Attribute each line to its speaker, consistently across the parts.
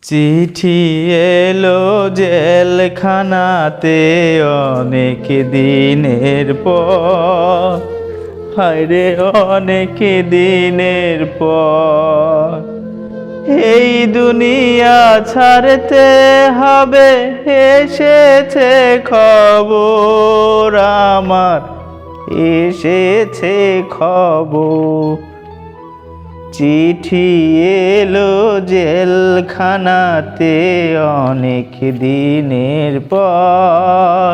Speaker 1: চিঠি এলো জেলখানাতে অনেক দিনের পর, হায়রে অনেক দিনের পর। এই দুনিয়া ছাড়তে হবে, এসেছে খবর আমার, এসেছে খবর। চিঠি এলো জেলখানাতে অনেক দিনের পর,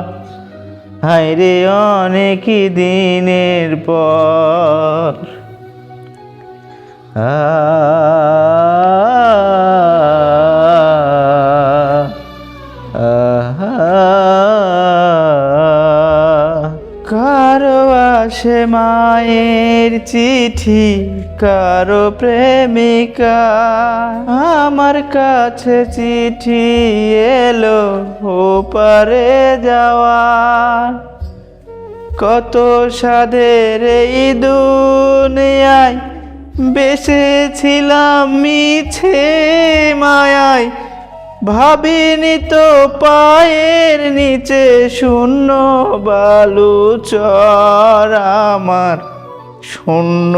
Speaker 1: হায়রে অনেক দিনের পর। কারো আসে মায়ের চিঠি, কারো প্রেমিকা, আমার কাছে চিঠি এলো ওপারে যাওয়া। কত সাধের এই দুনিয়ায় বেঁচেছিলাম মিছে মায়ায়, ভাবিনি তো পায়ের নিচে শূন্য বালু চর আমার, শূন্য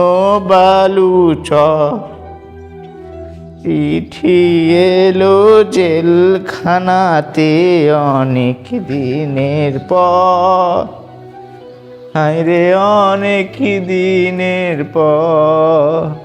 Speaker 1: বালু চর। চিঠি এলো জেলখানাতে অনেক দিনের পর, হায়রে অনেক দিনের পর।